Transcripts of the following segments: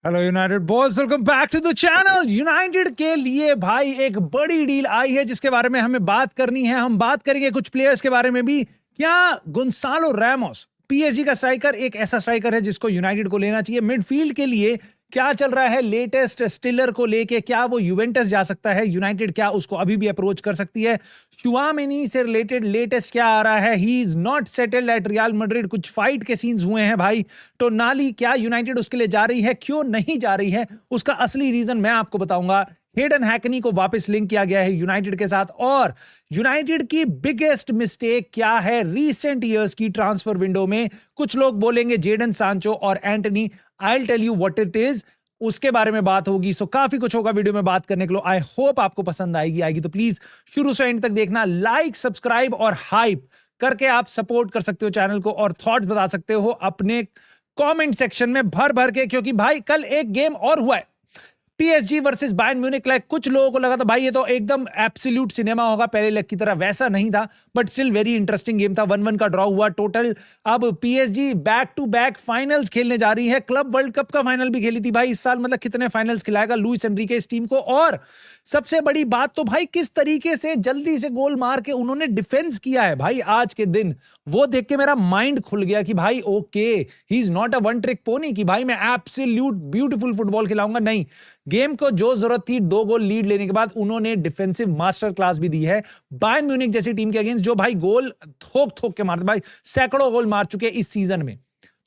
Hello United boys, welcome back to the channel. United के लिए भाई एक बड़ी डील आई है जिसके बारे में हमें बात करनी है। हम बात करेंगे कुछ प्लेयर्स के बारे में भी। क्या गोंसालो रैमोस पीएसजी का स्ट्राइकर एक ऐसा स्ट्राइकर है जिसको यूनाइटेड को लेना चाहिए? मिडफील्ड के लिए क्या चल रहा है लेटेस्ट स्टिलर को लेके? क्या वो यूवेंटस जा सकता है? यूनाइटेड क्या उसको अभी भी अप्रोच कर सकती है? शुआमेनी से रिलेटेड लेटेस्ट क्या आ रहा है? He is not settled at real Madrid. कुछ फाइट के सीन्स हुए हैं भाई। तो नाली क्या यूनाइटेड उसके लिए जा रही है? क्यों नहीं जा रही है? उसका असली रीजन मैं आपको बताऊंगा। हेडन हैकनी को वापस लिंक किया गया है यूनाइटेड के साथ। और यूनाइटेड की बिगेस्ट मिस्टेक क्या है रीसेंट ईयर्स की ट्रांसफर विंडो में? कुछ लोग बोलेंगे जेडन सांचो और Antony. I will tell you what it is. उसके बारे में बात होगी। सो काफी कुछ होगा वीडियो में बात करने के लिए। आई होप आपको पसंद आएगी तो प्लीज शुरू से एंड तक देखना। लाइक, सब्सक्राइब और हाइप करके आप सपोर्ट कर सकते हो चैनल को, और थॉट्स बता सकते हो अपने कमेंट सेक्शन में भर भर के। क्योंकि भाई कल एक गेम और हुआ है, PSG versus Bayern Munich. Like कुछ लोगों को लगा था भाई ये तो एकदम एब्सोल्यूट सिनेमा होगा पहले लेग की तरह, वैसा नहीं था। But still very interesting game था। 1-1 का ड्रॉ हुआ टोटल। अब PSG back to back finals खेलने जा रही है। क्लब वर्ल्ड कप का फाइनल भी खेली थी भाई इस साल। मतलब कितने फाइनल्स खिलाएगा लुइस एनरिके इस टीम को। और सबसे बड़ी बात तो भाई किस तरीके से जल्दी से गोल मार के उन्होंने डिफेंस किया है भाई आज के दिन। वो देख के मेरा माइंड खुल गया कि भाई okay, he is not a one trick pony कि भाई मैं एब्सोल्यूट ब्यूटीफुल फुटबॉल खिलाऊंगा। नहीं, गेम को जो जरूरत थी 2 गोल लीड लेने के बाद उन्होंने डिफेंसिव मास्टर क्लास भी दी है बायर्न म्यूनिख जैसी टीम के अगेंस्ट, जो भाई गोल थोक थोक के मारते। भाई सैकड़ों गोल मार चुके इस सीजन में।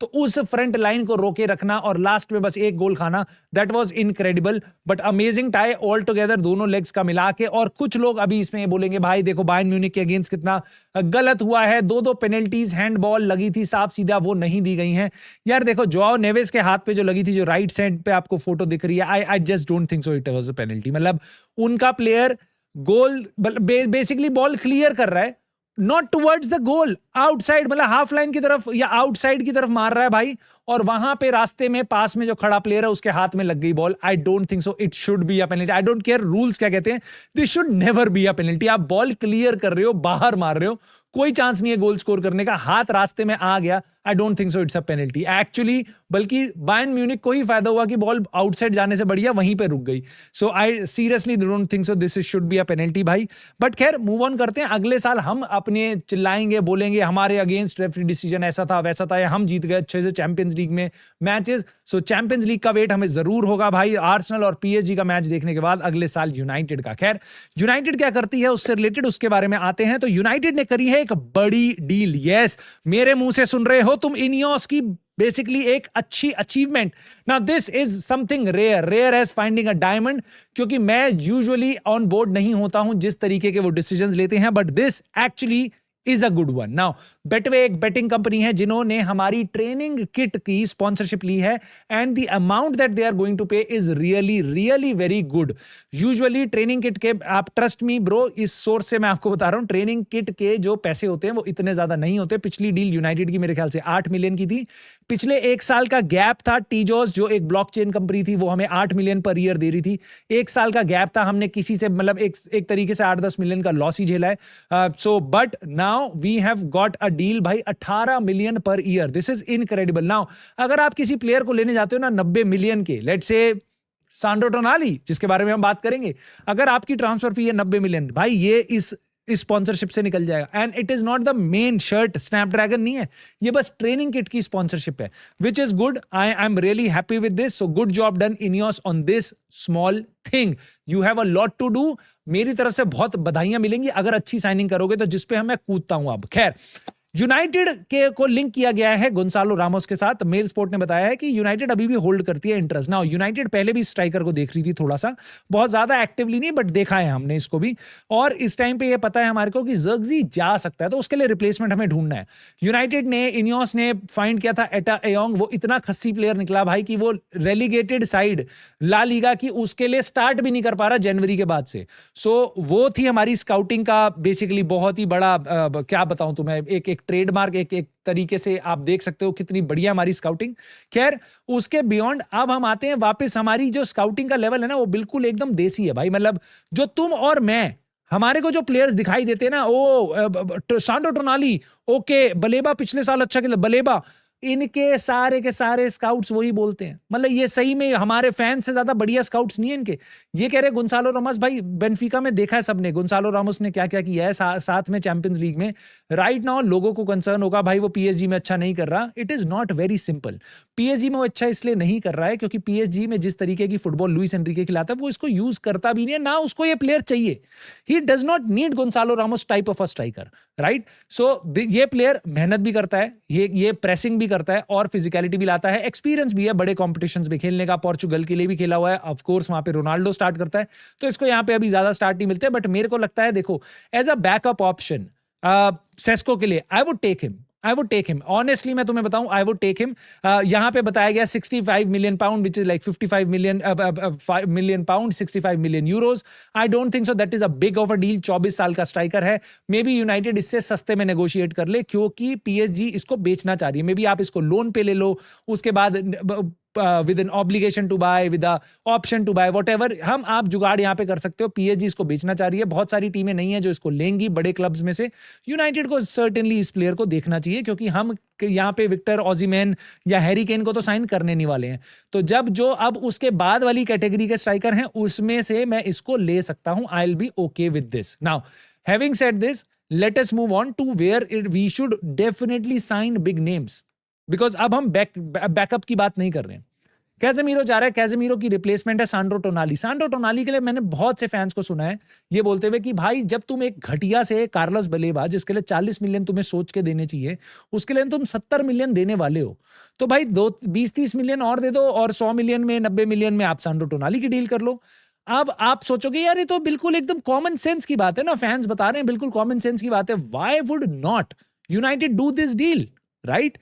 तो उस फ्रंट लाइन को रोके रखना और लास्ट में बस एक गोल खाना, that was incredible. But amazing tie all together दोनों लेग्स का मिला के। और कुछ लोग अभी इसमें बोलेंगे भाई देखो बायर्न म्यूनिख के अगेंस्ट कितना गलत हुआ है। 2-2 पेनल्टीज हैंडबॉल लगी थी साफ सीधा, वो नहीं दी गई हैं। यार देखो जोआओ नेवेस के हाथ पे जो लगी थी, जो राइट साइड पे आपको फोटो दिख रही है, I just don't think so it was a penalty. मतलब उनका प्लेयर गोल बेसिकली बॉल क्लियर कर रहा है, not towards the goal, outside, मतलब हाफ लाइन की तरफ या आउटसाइड की तरफ मार रहा है भाई। और वहां पे रास्ते में पास में जो खड़ा प्लेयर है उसके हाथ में लग गई ball. I don't think so it should be a penalty. I don't care rules क्या कहते हैं, this should never be a penalty. आप बॉल क्लियर कर रहे हो, बाहर मार रहे हो, कोई चांस नहीं है गोल स्कोर करने का। हाथ रास्ते में आ गया, I don't think so it's a penalty actually. बल्कि बायर्न म्यूनिख को ही फायदा हुआ कि बॉल आउटसाइड जाने से बढ़िया वहीं पे रुक गई। So I seriously don't think so this should be a penalty भाई। बट खैर मूव ऑन करते हैं। अगले साल हम अपने चिल्लाएंगे, बोलेंगे हमारे अगेंस्ट रेफरी डिसीजन ऐसा था वैसा था, या हम जीत गए अच्छे से चैंपियंस लीग में मैचेस। सो चैंपियंस लीग का वेट हमें जरूर होगा भाई आर्सेनल और पीएसजी का मैच देखने के बाद अगले साल यूनाइटेड का। खैर यूनाइटेड क्या करती है उससे रिलेटेड उसके बारे में आते हैं। तो यूनाइटेड ने करी है एक बड़ी डील। यस, मेरे मुंह से सुन रहे हो तुम, इनियोस की बेसिकली एक अच्छी achievement. Now this is something rare as finding a diamond. क्योंकि मैं यूजुअली ऑन बोर्ड नहीं होता हूं जिस तरीके के वो डिसीजंस लेते हैं, but this actually is a good one. Now Betway एक बेटिंग कंपनी है जिन्होंने हमारी ट्रेनिंग किट की स्पॉन्सरशिप ली है, and the amount that they are going to pay is really really very good. Usually training kit के, आप trust me bro, इस सोर्स से मैं आपको बता रहा हूं, ट्रेनिंग किट के जो पैसे होते हैं वो इतने ज्यादा नहीं होते। पिछली डील यूनाइटेड की मेरे ख्याल से 8 मिलियन की थी। पिछले एक साल का गैप था, टीजोस जो एक ब्लॉकचेन कंपनी थी वो हमें 8 मिलियन पर ईयर दे रही थी। एक साल का गैप था, हमने किसी से मतलब एक तरीके से 8-10 मिलियन का लॉस ही झेला है। So but now we have got a deal भाई 18 million per year. This is incredible. Now अगर आप किसी प्लेयर को लेने जाते हो ना 90 मिलियन के, लेट्स से सांड्रो टोनाली जिसके बारे में हम बात करेंगे, अगर आपकी ट्रांसफर फी है 90 मिलियन, भाई ये इस स्पॉन्सरशिप से निकल जाएगा। And it is not the main shirt, Snapdragon नहीं है, ये बस ट्रेनिंग किट की स्पॉन्सरशिप है, which is good. I am really happy with this. So good job done Ineos on this small thing. You have a lot to do. मेरी तरफ से बहुत बधाइयां मिलेंगी अगर अच्छी साइनिंग करोगे तो, जिसपे मैं कूदता हूं। अब खैर यूनाइटेड के को लिंक किया गया है गोंसालो रामोस के साथ। मेल स्पोर्ट ने बताया है कि यूनाइटेड अभी भी होल्ड करती है इंटरेस्ट। नाउ यूनाइटेड पहले भी स्ट्राइकर को देख रही थी, थोड़ा सा, बहुत ज्यादा एक्टिवली नहीं, बट देखा है हमने इसको भी। और इस टाइम पे ये पता है हमारे को कि ज़र्गज़ी जा सकता है, तो उसके लिए रिप्लेसमेंट हमें ढूंढना है। यूनाइटेड ने, इनियोस ने फाइंड किया था एटा एयोंग। वो इतना खस्सी प्लेयर निकला भाई कि वो रेलीगेटेड साइड ला लीगा की उसके लिए स्टार्ट भी नहीं कर पा रहा जनवरी के बाद से। सो वो थी हमारी स्काउटिंग का बेसिकली बहुत ही बड़ा क्या बताऊं तुम्हें, एक ट्रेडमार्क, एक तरीके से आप देख सकते हो कितनी बढ़िया हमारी स्काउटिंग। खैर उसके बियॉन्ड अब हम आते हैं वापस। हमारी जो स्काउटिंग का लेवल है ना वो बिल्कुल एकदम देसी है भाई। मतलब जो तुम और मैं, हमारे को जो प्लेयर्स दिखाई देते हैं ना, ओ सांड्रो टोनाली, ओके, बलेबा पिछले साल अच्छा खेला, बलेबा इनके सारे के सारे स्काउट्स वही बोलते हैं। मतलब ये सही में हमारे फैन से ज्यादा बढ़िया स्काउट्स नहीं है इनके। ये कह रहे गुंसालो रामोस, भाई बेनफिका में देखा है सबने गुंसालो रामोस ने क्या क्या किया है साथ में चैंपियंस लीग में। राइट नाउ लोगों को कंसर्न होगा भाई वो पीएसजी में अच्छा नहीं कर रहा। It is not very simple. PSG में वो अच्छा इसलिए नहीं कर रहा है क्योंकि पीएसजी में जिस तरीके की फुटबॉल लुइस एनरिके खिलाता है वो इसको यूज करता भी नहीं है, ना उसको ये प्लेयर चाहिए। He does not need Gonzalo Ramos type of a striker, right. So ये प्लेयर मेहनत भी करता है, ये प्रेसिंग भी करता है और फिजिकलिटी भी लाता है, एक्सपीरियंस भी है बड़े कॉम्पिटिशंस में खेलने का। पोर्चुगल के लिए भी खेला हुआ है, ऑफ कोर्स वहां पे रोनाल्डो स्टार्ट करता है, तो इसको यहाँ पे अभी ज्यादा स्टार्ट नहीं मिलते। बट मेरे को लगता है देखो as a backup option Sesko के लिए I would take him honestly. मैं तुम्हें बताऊं आई वुड टेक हिम। यहां पे बताया गया 65 million pound which is like 55 million pound, 65 million euros. I don't think so that is a big of a deal. 24 साल का स्ट्राइकर है, मे बी यूनाइटेड इससे सस्ते में नेगोशिएट कर ले क्योंकि पीएसजी इसको बेचना चाह रही है। मे बी आप इसको लोन पे ले लो, उसके बाद with an obligation to buy, with option to buy, whatever आप जुगाड़ यहां पे कर सकते हो। पीएसजी इसको बेचना चाह रही है, बहुत सारी टीमें नहीं है जो इसको लेंगी बड़े क्लब्स में से। यूनाइटेड को सर्टेनली इस प्लेयर को देखना चाहिए क्योंकि हम यहाँ पे विक्टर ओसिमेन या हैरी केन को तो साइन करने नहीं वाले हैं। तो जब जो अब उसके बाद वाली कैटेगरी के स्ट्राइकर हैं उसमें से मैं इसको ले सकता हूं। I will be okay with this. Now having said this, let us move on to where we should definitely sign big names, because अब हम बैकअप की बात नहीं कर रहे हैं। कैजेमीरो जा रहा है, कैजेमीरो की रिप्लेसमेंट है सांड्रो टोनाली। सांड्रो टोनाली के लिए मैंने बहुत से फैंस को सुना है ये बोलते हुए कि भाई जब तुम एक घटिया से कार्लोस बलेबा जिसके लिए 40 मिलियन तुम्हें सोच के देने चाहिए, उसके लिए तुम 70 मिलियन देने वाले हो, तो भाई 20-30 मिलियन और दे दो और 100 मिलियन में 90 मिलियन में आप सांड्रो टोनाली की डील कर लो। अब आप सोचोगे यार ये तो बिल्कुल एकदम कॉमन सेंस की बात है ना, फैंस बता रहे हैं बिल्कुल कॉमन सेंस की बात है। Why would not United do this deal, right?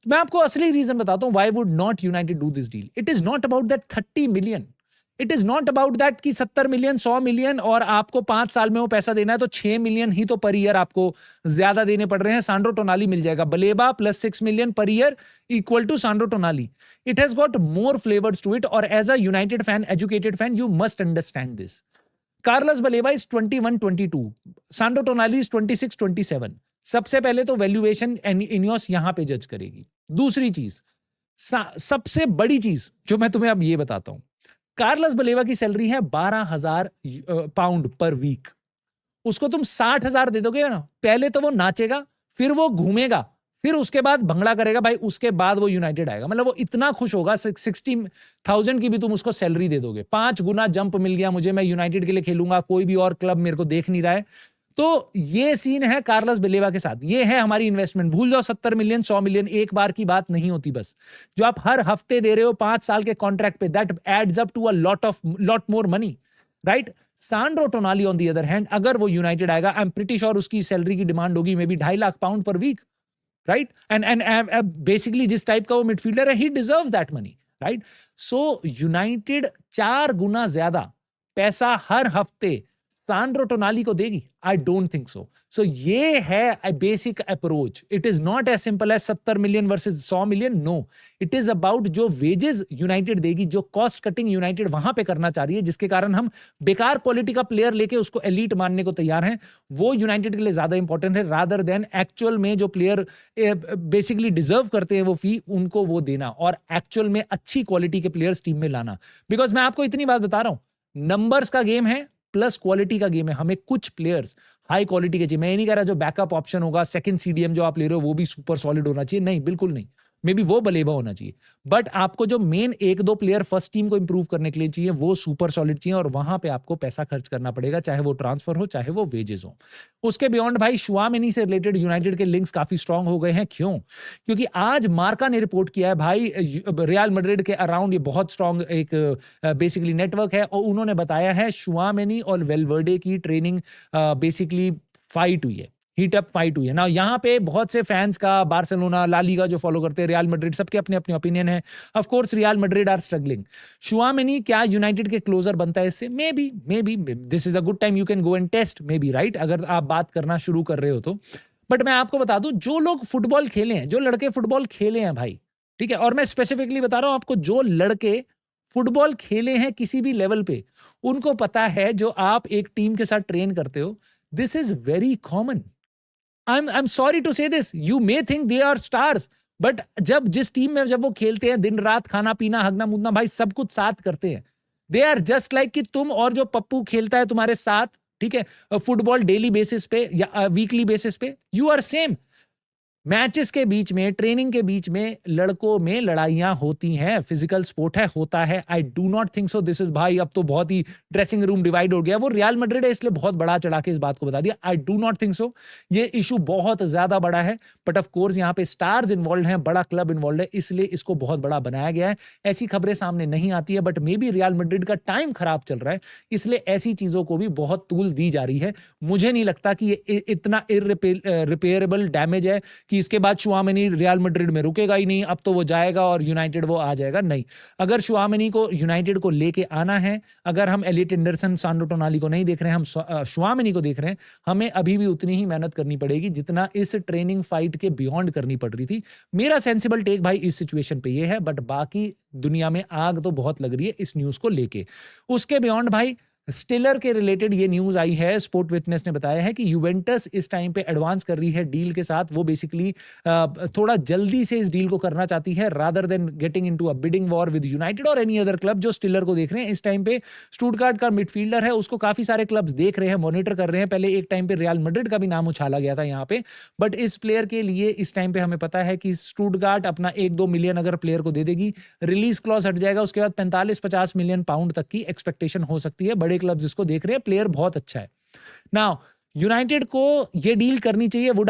मैं आपको असली रीजन बताता हूं why would not United do this deal. It is not about that 30 million, it is not about that कि 70 मिलियन 100 मिलियन और आपको 5 साल में वो पैसा देना है तो 6 मिलियन ही तो पर ईयर आपको ज्यादा देने पड़ रहे हैं। सांड्रो टोनाली मिल जाएगा, Baleba plus 6 million per year equal to Sandro Tonali. It has got more flavours to it और as a United fan, educated fan, you must understand this. Carlos Baleba is 21-22, Sandro Tonali is 26-27। सबसे पहले तो valuation Ineos यहां पे जज करेगी। दूसरी चीज, सबसे बड़ी चीज जो मैं तुम्हें अब ये बताता हूं, कार्लोस बलेबा की सैलरी है 12,000 पाउंड पर वीक। उसको तुम 60,000 दे दोगे ना, पहले तो वो नाचेगा, फिर वो घूमेगा, फिर उसके बाद भंगड़ा करेगा भाई, उसके बाद वो यूनाइटेड आएगा। मतलब वो इतना खुश होगा, 60,000 की भी तुम उसको सैलरी दे दोगे, 5 गुना जंप मिल गया मुझे, मैं यूनाइटेड के लिए खेलूंगा, कोई भी और क्लब मेरे को देख नहीं रहा है। तो ये सीन है कार्लोस बलेबा के साथ, ये है हमारी इन्वेस्टमेंट। भूल जाओ 70 मिलियन 100 मिलियन एक बार की बात नहीं होती, बस जो आप हर हफ्ते दे रहे हो 5 साल के कॉन्ट्रैक्ट पे, that adds up to a lot more money, right? Sandro Tonali on the other hand, अगर वो यूनाइटेड आएगा, आई एम प्रीटी श्योर उसकी सैलरी की डिमांड होगी maybe 2.5 lakh pound per week, right? And basically जिस type का वो midfielder है, he deserves that money, right? So United 4 गुना ज्यादा पैसा हर हफ्ते सांड्रो टोनाली को देगी? I don't think so. So ये है basic approach. It is not as simple as 70 million versus 100 million, no. It is about जो वेजेस यूनाइटेड देगी, जो कॉस्ट कटिंग यूनाइटेड वहां पे करना चाह रही है, जिसके कारण हम बेकार क्वालिटी का प्लेयर लेके उसको एलीट मानने को तैयार हैं, वो यूनाइटेड के लिए ज्यादा इंपॉर्टेंट है रादर देन एक्चुअल में जो प्लेयर बेसिकली डिजर्व करते हैं वो फी, उनको वो देना और एक्चुअल में अच्छी क्वालिटी के प्लेयर्स टीम में लाना। बिकॉज मैं आपको इतनी बात बता रहा हूं, नंबर्स का गेम है प्लस क्वालिटी का गेम है। हमें कुछ प्लेयर्स हाई क्वालिटी के चाहिए। मैं ये नहीं कह रहा जो बैकअप ऑप्शन होगा, सेकंड सीडीएम जो आप ले रहे हो वो भी सुपर सॉलिड होना चाहिए, नहीं, बिल्कुल नहीं। मे बी वो बलेबा होना चाहिए, बट आपको जो मेन 1-2 प्लेयर फर्स्ट टीम को इंप्रूव करने के लिए चाहिए वो सुपर सॉलिड चाहिए, और वहां पे आपको पैसा खर्च करना पड़ेगा, चाहे वो ट्रांसफर हो चाहे वो वेजेस हो। उसके बियॉन्ड भाई शुआमेनी से रिलेटेड यूनाइटेड के लिंक्स काफी स्ट्रांग हो गए हैं। क्यों? क्योंकि आज मार्का ने रिपोर्ट किया है भाई, रियल मैड्रिड के अराउंड ये बहुत स्ट्रांग एक बेसिकली नेटवर्क है, और उन्होंने बताया है शुआमेनी और वेलवर्डे की ट्रेनिंग बेसिकली फाइट हुई है, हीट अप फाइट हुई है ना। यहाँ पे बहुत से फैंस का, बार्सिलोना, ला लीगा जो फॉलो करते हैं, रियल मैड्रिड, सबके अपने अपने ओपिनियन है। Of course Real Madrid are struggling. Tchouameni क्या यूनाइटेड के क्लोजर बनता है इससे? Maybe this is a good time, you can go and test, maybe, right, अगर आप बात करना शुरू कर रहे हो तो। बट मैं आपको बता दूं, जो लोग फुटबॉल खेले हैं, जो लड़के फुटबॉल खेले हैं भाई, ठीक है, और मैं स्पेसिफिकली बता रहा हूं आपको, जो लड़के फुटबॉल खेले हैं किसी भी लेवल पे, उनको पता है जो आप एक टीम के साथ ट्रेन करते हो, this is very common. I'm sorry to say this. You may think they are stars. But जिस टीम में जब वो खेलते हैं, दिन रात खाना पीना हगना मुदना भाई सब कुछ साथ करते हैं. दे आर जस्ट लाइक कि तुम और जो पप्पू खेलता है तुम्हारे साथ, ठीक है, फुटबॉल डेली बेसिस पे या वीकली बेसिस पे, यू आर सेम. मैचेस के बीच में, ट्रेनिंग के बीच में लड़कों में लड़ाइयां होती हैं, फिजिकल स्पोर्ट है, होता है. I do not think so this is, भाई अब तो बहुत ही ड्रेसिंग रूम डिवाइड हो गया. वो रियल मैड्रिड है इसलिए बहुत बड़ा चढ़ा के इस बात को बता दिया. I do not think so. ये इशू बहुत ज्यादा बड़ा है, बट ऑफ कोर्स यहाँ पे स्टार्स इन्वॉल्व हैं, बड़ा क्लब इन्वॉल्व है, इसलिए इसको बहुत बड़ा बनाया गया है. ऐसी खबरें सामने नहीं आती है, but may be real Madrid का टाइम खराब चल रहा है, इसलिए ऐसी चीजों को भी बहुत तूल दी जा रही है. मुझे नहीं लगता कि ये इतना इररिपेयरेबल डैमेज है कि इसके बाद शुआमनी रियल मैड्रिड में रुकेगा ही नहीं, अब तो वो जाएगा और यूनाइटेड वो आ जाएगा. नहीं, अगर शुआमनी को यूनाइटेड को लेके आना है, अगर हम एलियट एंडरसन, सांड्रो टोनाली को नहीं देख रहे हैं, हम शुआमनी को देख रहे हैं, हमें अभी भी उतनी ही मेहनत करनी पड़ेगी जितना इस ट्रेनिंग फाइट के बियॉन्ड करनी पड़ रही थी. मेरा सेंसिबल टेक भाई इस सिचुएशन पे ये है, बट बाकी दुनिया में आग तो बहुत लग रही है इस न्यूज को लेके. उसके बियॉन्ड भाई स्टिलर के रिलेटेड ये न्यूज आई है, स्पोर्ट विटनेस ने बताया है कि यूवेंटस इस टाइम पे एडवांस कर रही है डील के साथ. वो बेसिकली थोड़ा जल्दी से इस डील को करना चाहती है rather than getting into a bidding war with United और एनी अदर क्लब. जो स्टिलर को देख रहे हैं इस टाइम पे, स्टुटगार्ट का मिडफील्डर है, उसको काफी सारे क्लब्स देख रहे हैं, मॉनिटर कर रहे हैं. पहले एक टाइम पे रियल मैड्रिड का भी नाम उछाला गया था यहाँ पे, बट इस प्लेयर के लिए इस टाइम पे हमें पता है कि स्टुटगार्ट अपना 1-2 मिलियन अगर प्लेयर को दे देगी, रिलीज क्लॉज हट जाएगा, उसके बाद 45-50 मिलियन पाउंड तक की एक्सपेक्टेशन हो सकती है. बड़े क्लब्स इसको देख रहे हैं, प्लेयर बहुत अच्छा है. नाउ यूनाइटेड को ये डील करनी चाहिए. Would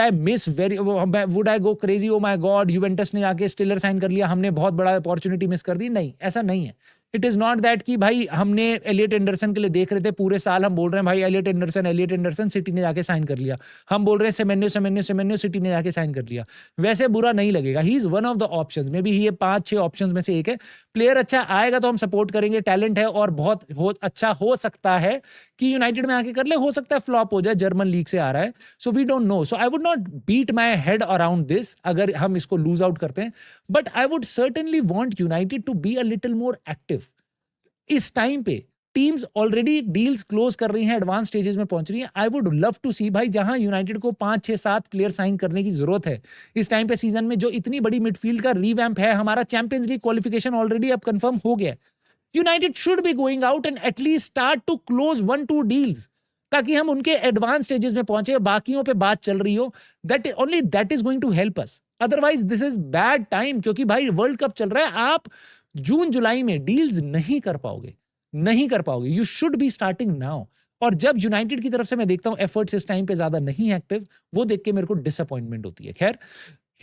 I go crazy, oh my God Juventus ने आके स्टिलर साइन कर लिया, हमने बहुत बड़ा अपॉर्चुनिटी मिस कर दी. नहीं, ऐसा नहीं है. इट इज नॉट दैट कि भाई हमने एलियट एंडरसन के लिए देख रहे थे पूरे साल, हम बोल रहे हैं भाई एलियट एंडरसन, सिटी ने जाके साइन कर लिया. हम बोल रहे हैं सेमेन्यो, सिटी ने जाके साइन कर लिया. वैसे बुरा नहीं लगेगा. He is one of the options, may be ये 5-6 ऑप्शंस में से एक है. प्लेयर अच्छा आएगा तो हम सपोर्ट करेंगे, टैलेंट है और बहुत अच्छा हो सकता है कि यूनाइटेड में आके कर ले, हो सकता है फ्लॉप हो जाए, जर्मन लीग से आ रहा है. So we don't know. So I would not beat my head around this अगर हम इसको लूज आउट करते हैं, but I would certainly want United to be a little more active. इस टाइम पे टीम्स ऑलरेडी डील्स क्लोज कर रही हैं, एडवांस स्टेजेस में पहुंच रही हैं. I would love to see भाई, जहां यूनाइटेड को 5-6-7 प्लेयर साइन करने की जरूरत है इस टाइम पे सीजन में, जो इतनी बड़ी मिडफील्ड का रीवैम्प है. हमारा चैंपियंस लीग क्वालिफिकेशन ऑलरेडी अब कंफर्म हो गया. United should be going out and at least start to close 1-2 deals, ताकि हम उनके एडवांस स्टेजेस में पहुंचे, बाकियों पे बात चल रही हो. That is going to help us. Otherwise this is bad time, क्योंकि भाई वर्ल्ड कप चल रहा है. आप जून जुलाई में डील्स नहीं कर पाओगे. You should be starting now. और जब यूनाइटेड की तरफ से मैं देखता हूं एफर्ट्स इस टाइम पे ज्यादा नहीं एक्टिव, वो देख के मेरे को डिसअपॉइंटमेंट होती है. खैर,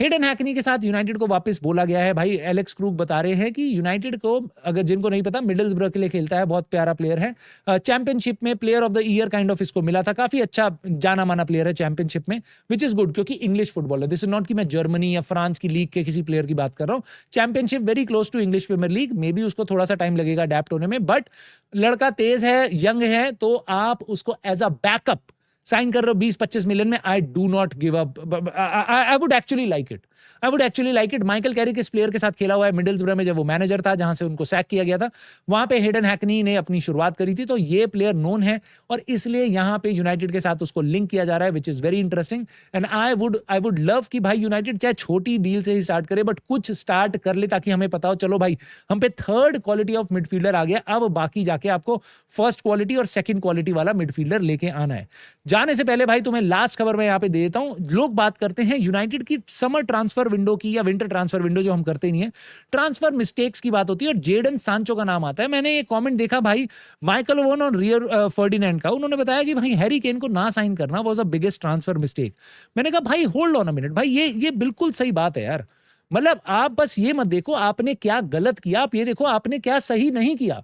हेडन हैकनी के साथ यूनाइटेड को वापस बोला गया है. भाई एलेक्स क्रूग बता रहे हैं कि यूनाइटेड को, अगर जिनको नहीं पता, मिडलसब्रो के लिए खेलता है, बहुत प्यारा प्लेयर है. चैंपियनशिप में player of the year kind of इसको मिला था. काफी अच्छा जाना माना प्लेयर है चैंपियनशिप में, विच इज गुड, क्योंकि इंग्लिश फुटबॉल है. दिस इज नॉट कि मैं जर्मनी या फ्रांस की लीग के किसी प्लेयर की बात कर रहा हूँ. Championship very close to English Premier League. Maybe उसको थोड़ा सा टाइम लगेगा अडेप्ट होने में, बट लड़का तेज है, यंग है, तो आप उसको एज अ बैकअप साइन कर रहे हो 20-25 मिलियन में. I do not give up. I would actually like it. Michael Carrick इस प्लेयर के साथ खेला हुआ है मिडलसब्रो में, जब वो मैनेजर था, जहां से उनको सैक किया गया था. वहां पे हेडन हैकनी ने अपनी शुरुआत करी थी, तो ये प्लेयर नोन है और इसलिए यहां पे यूनाइटेड के साथ उसको लिंक किया जा रहा है, which is very interesting. And I would love कि भाई यूनाइटेड चाहे छोटी डील से ही स्टार्ट करे, बट कुछ स्टार्ट कर ले, ताकि हमें पता हो चलो भाई हम पे थर्ड क्वालिटी ऑफ मिडफील्डर आ गया. अब बाकी जाके आपको फर्स्ट क्वालिटी और सेकंड क्वालिटी वाला मिडफील्डर लेके आना है. जाने से पहले भाई तुम्हें लास्ट खबर मैं यहाँ पे दे देता हूं. लोग बात करते हैं यूनाइटेड की समर ट्रांसफर विंडो की या विंटर ट्रांसफर विंडो, जो हम करते नहीं है. ट्रांसफर मिस्टेक्स की बात होती है और जेडन सांचो का नाम आता है. मैंने ये कमेंट देखा भाई माइकल ओवन और रियर फर्डिनेंड का. उन्होंने बताया कि भाई हैरी केन को ना साइन करना was a biggest transfer mistake. मैंने कहा भाई होल्ड ऑन अ मिनट, भाई ये बिल्कुल सही बात है यार. मतलब आप बस ये मत देखो आपने क्या गलत किया, आप ये देखो आपने क्या सही नहीं किया.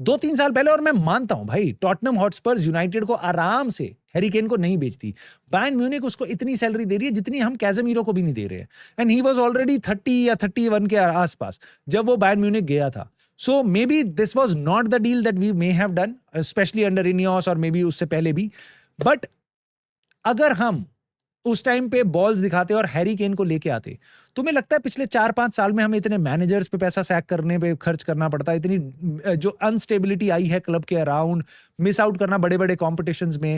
2-3 साल पहले, और मैं मानता हूं भाई, टॉटनहम हॉटस्पर्स यूनाइटेड को आराम से हैरी केन को नहीं बेचती. बायर्न म्यूनिख उसको इतनी सैलरी दे रही है जितनी हम कैजेमीरो को भी नहीं दे रहे हैं. एंड ही वाज ऑलरेडी 30 या 31 के आसपास जब वो बायर्न म्यूनिख गया था. So maybe this was not the deal that we may have done, especially under INEOS, और मे बी उससे पहले भी. बट अगर हम उस टाइम पे बॉल्स दिखाते और हैरी केन को लेके आते, तुम्हें लगता है पिछले 4-5 साल में हमें इतने मैनेजर्स पे पैसा सैक करने पे खर्च करना पड़ता है, इतनी जो अनस्टेबिलिटी आई है क्लब के अराउंड, मिस आउट करना बड़े-बड़े कॉम्पिटिशंस में,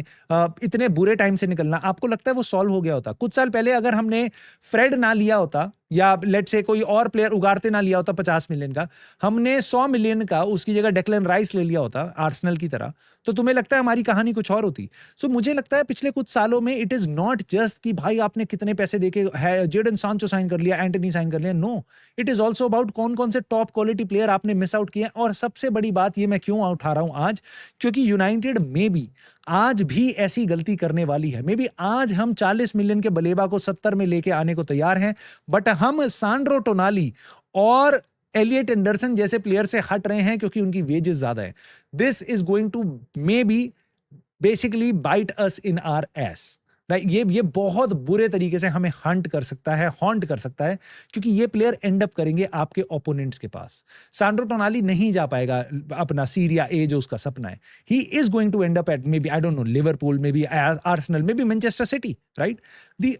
इतने बुरे टाइम से निकलना, आपको लगता है वो सॉल्व हो गया होता? कुछ साल पहले अगर हमने फ्रेड ना लिया होता या लेट्स से कोई और प्लेयर उगारते ना लिया होता 50 मिलियन का, हमने 100 मिलियन का उसकी जगह डेक्लन राइस ले लिया होता आर्सेनल की तरह, तो तुम्हें लगता है हमारी कहानी कुछ और होती? सो मुझे लगता है पिछले कुछ सालों में इट इज नॉट जस्ट कि भाई आपने कितने पैसे देके है जेडन सांचो साइन कर लिया, एंटनी साइन कर लिया, no, it is also about कौन कौन से टॉप क्वालिटी प्लेयर आपने मिस आउट किए। और सबसे बड़ी बात ये मैं क्यों उठा रहा हूं आज, क्योंकि यूनाइटेड में भी आज भी ऐसी गलती करने वाली है। मे बी आज हम 40 मिलियन के बलेबा को 70 में लेके आने को तैयार हैं, बट हम सांड्रो टोनाली और एलियट एंडरसन जैसे प्लेयर से हट रहे हैं क्योंकि उनकी वेजेस ज्यादा है। This is going to maybe basically bite us in arse, right? ये बहुत बुरे तरीके से हमें हंट कर सकता है, हॉन्ट कर सकता है, क्योंकि ये प्लेयर एंड अप करेंगे आपके ओपोनेंट्स के पास। सांड्रो टोनाली नहीं जा पाएगा अपना सीरिया ए जो उसका सपना है। He is going to end up at maybe I don't know Liverpool, maybe Arsenal, maybe Manchester City, right? The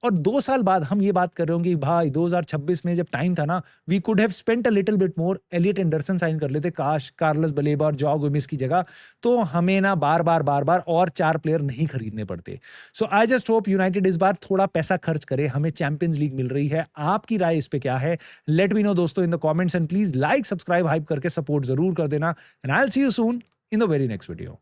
और 2 साल बाद हम ये बात कर रहे होंगे भाई 2026 में जब टाइम था ना, we could have spent a little bit more, Elliot Anderson sign कर लेते, काश कार्लस बलेबा और जॉ गोमेस की जगह, तो हमें ना बार बार और 4 प्लेयर नहीं खरीदने पड़ते। सो आई जस्ट होप यूनाइटेड इस बार थोड़ा पैसा खर्च करे, हमें चैंपियंस लीग मिल रही है। आपकी राय इस पे क्या है? लेट मी नो दोस्तों in the comments, and please like subscribe hype करके सपोर्ट जरूर कर देना, and I will see you soon in the very next video.